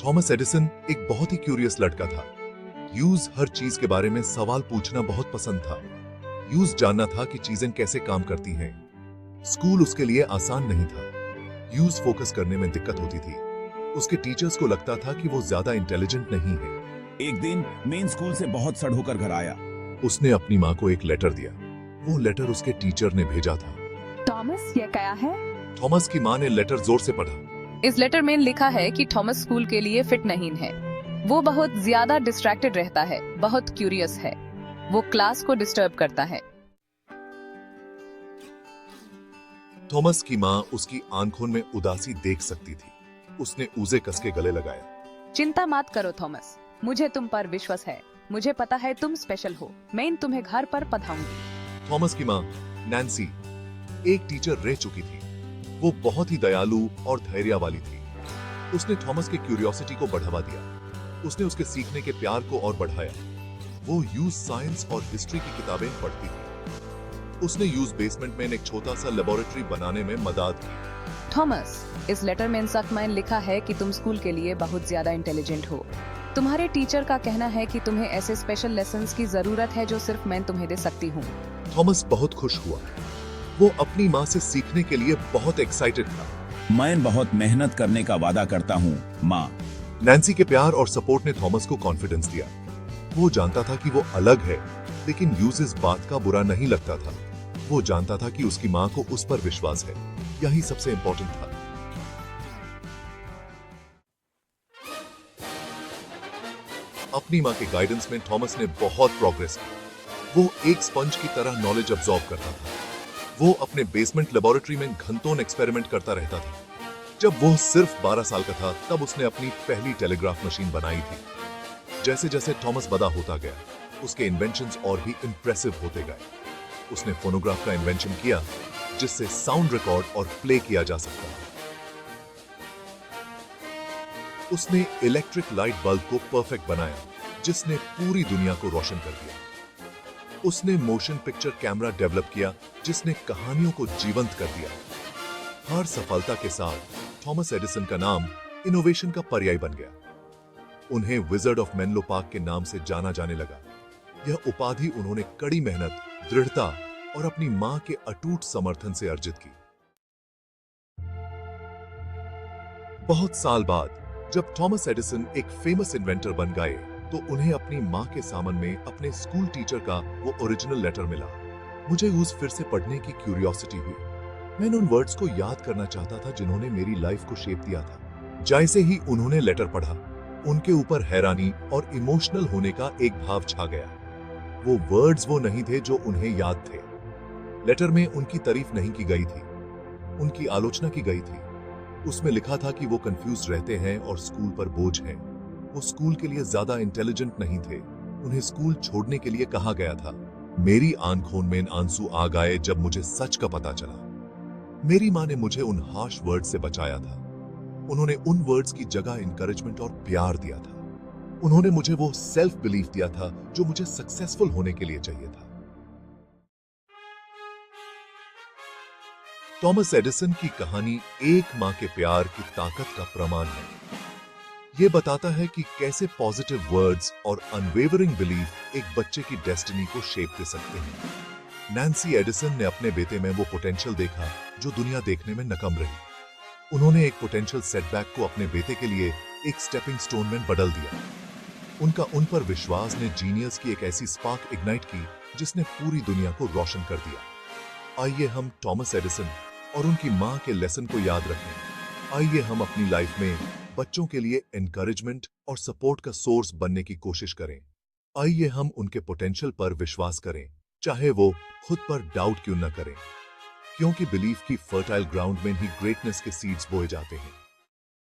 Thomas Edison एक बहुत ही curious लड़का था। ह्यूज हर चीज के बारे में सवाल पूछना बहुत पसंद था। ह्यूज जानना था कि चीजें कैसे काम करती हैं। स्कूल उसके लिए आसान नहीं था। ह्यूज फोकस करने में दिक्कत होती थी। उसके टीचर्स को लगता था कि वो ज्यादा इंटेलिजेंट नहीं है। एक दिन मेन स्कूल से बहुत सड़ होकर घर आया। उसने अपनी माँ को एक लेटर दिया। वो लेटर उसके टीचर ने भेजा था। थॉमस, ये क्या है? थॉमस की माँ ने लेटर जोर से पढ़ा। इस लेटर में लिखा है कि थॉमस स्कूल के लिए फिट नहीं है। वो बहुत ज्यादा डिस्ट्रैक्टेड रहता है, बहुत क्यूरियस है। वो क्लास को डिस्टर्ब करता है। थॉमस की माँ उसकी आंखों में उदासी देख सकती थी। उसने उसे कस के गले लगाया। चिंता मत करो थॉमस, मुझे तुम पर विश्वास है। मुझे पता है तुम स्पेशल हो। मैं तुम्हें घर पर पढ़ाऊंगी। थॉमस की माँ नैन्सी एक टीचर रह चुकी थी। वो बहुत ही दयालु और धैर्य वाली थी। उसने थॉमस के क्यूरियोसिटी को बढ़ावा दिया। उसने उसके सीखने के प्यार को और बढ़ाया। वो यूज साइंस और हिस्ट्री की किताबें पढ़ती थी। उसने यूज बेसमेंट में एक छोटा सा लेबोरेटरी बनाने में मदद की। थॉमस, इस लेटर में सख्त में लिखा है कि तुम स्कूल के लिए बहुत ज्यादा इंटेलिजेंट हो। तुम्हारे टीचर का कहना है कि तुम्हें ऐसे स्पेशल लेसन्स की जरूरत है जो सिर्फ मैं तुम्हें दे सकती हूँ। थॉमस बहुत खुश हुआ। वो अपनी माँ से सीखने के लिए बहुत एक्साइटेड था। मैं बहुत मेहनत करने का वादा करता हूँ, माँ। नैन्सी के प्यार और सपोर्ट ने थॉमस को कॉन्फिडेंस दिया। वो जानता था कि वो अलग है, लेकिन ह्यूज इस बात का बुरा नहीं लगता था। वो जानता था कि उसकी माँ को उस पर विश्वास है। यही सबसे इंपॉर्टेंट था। अपनी माँ के गाइडेंस में थॉमस ने बहुत प्रोग्रेस की। वो एक स्पंज की तरह नॉलेज अब्सॉर्ब करता था। वो अपने बेसमेंट लेबोरेटरी में घंटों एक्सपेरिमेंट करता रहता था। जब वो सिर्फ 12 साल का था, तब उसने अपनी पहली टेलीग्राफ मशीन बनाई थी। जैसे जैसे थॉमस बड़ा होता गया, उसके इन्वेंशंस और भी इंप्रेसिव होते गए। उसने फोनोग्राफ का इन्वेंशन किया, जिससे साउंड रिकॉर्ड और प्ले किया जा सकता है। उसने इलेक्ट्रिक लाइट बल्ब को परफेक्ट बनाया, जिसने पूरी दुनिया को रोशन कर दिया। उसने मोशन पिक्चर कैमरा डेवलप किया, जिसने कहानियों को जीवंत कर दिया। हर सफलता के साथ थॉमस एडिसन का नाम इनोवेशन का पर्याय बन गया। उन्हें विजर्ड ऑफ मेनलो पार्क के नाम से जाना जाने लगा। यह उपाधि उन्होंने कड़ी मेहनत, दृढ़ता और अपनी मां के अटूट समर्थन से अर्जित की। बहुत साल बाद जब थॉमस एडिसन एक फेमस इन्वेंटर बन गए, तो उन्हें अपनी मां के सामन में अपने स्कूल टीचर का वो ओरिजिनल लेटर मिला। मुझे उस फिर से पढ़ने की क्यूरियोसिटी हुई। मैंने उन वर्ड्स को याद करना चाहता था जिन्होंने मेरी लाइफ को शेप दिया था। जैसे ही उन्होंने लेटर पढ़ा, उनके ऊपर हैरानी और इमोशनल होने का एक भाव छा गया। वो वर्ड्स वो नहीं थे जो उन्हें याद थे। लेटर में उनकी तारीफ नहीं की गई थी, उनकी आलोचना की गई थी। उसमें लिखा था कि वो कंफ्यूज रहते हैं और स्कूल पर बोझ हैं। वो स्कूल के लिए ज्यादा इंटेलिजेंट नहीं थे। उन्हें स्कूल छोड़ने के लिए कहा गया था। मेरी आंखों में आंसू आ गए जब मुझे सच का पता चला। मेरी माँ ने मुझे उन हार्श वर्ड्स से बचाया था। उन्होंने उन वर्ड्स की जगह इंकरेजमेंट और प्यार दिया था। उन्होंने मुझे वो सेल्फ बिलीफ दिया था जो मुझे सक्सेसफुल होने के लिए चाहिए था। थॉमस एडिसन की कहानी एक माँ के प्यार की ताकत का प्रमाण है। यह बताता है कि कैसे पॉजिटिव वर्ड्स और अनवेवरिंग बिलीफ एक बच्चे की डेस्टिनी को शेप दे सकते हैं। नैन्सी एडिसन ने अपने बेटे में वो पोटेंशियल देखा जो दुनिया देखने में नकम रही। उन्होंने एक पोटेंशियल सेटबैक को अपने बेटे के लिए एक स्टेपिंग स्टोन में बदल दिया। उनका उन पर विश्वास ने जीनियस की एक ऐसी स्पार्क इग्नाइट की जिसने पूरी दुनिया को रोशन कर दिया। आइए हम थॉमस एडिसन और उनकी मां के लेसन को याद रखें। आइए हम अपनी लाइफ में बच्चों के लिए एनकरेजमेंट और सपोर्ट का सोर्स बनने की कोशिश करें। आइए हम उनके पोटेंशियल पर विश्वास करें, चाहे वो खुद पर डाउट क्यों न करें, क्योंकि बिलीफ की फर्टाइल ग्राउंड में ही ग्रेटनेस के सीड्स बोए जाते हैं।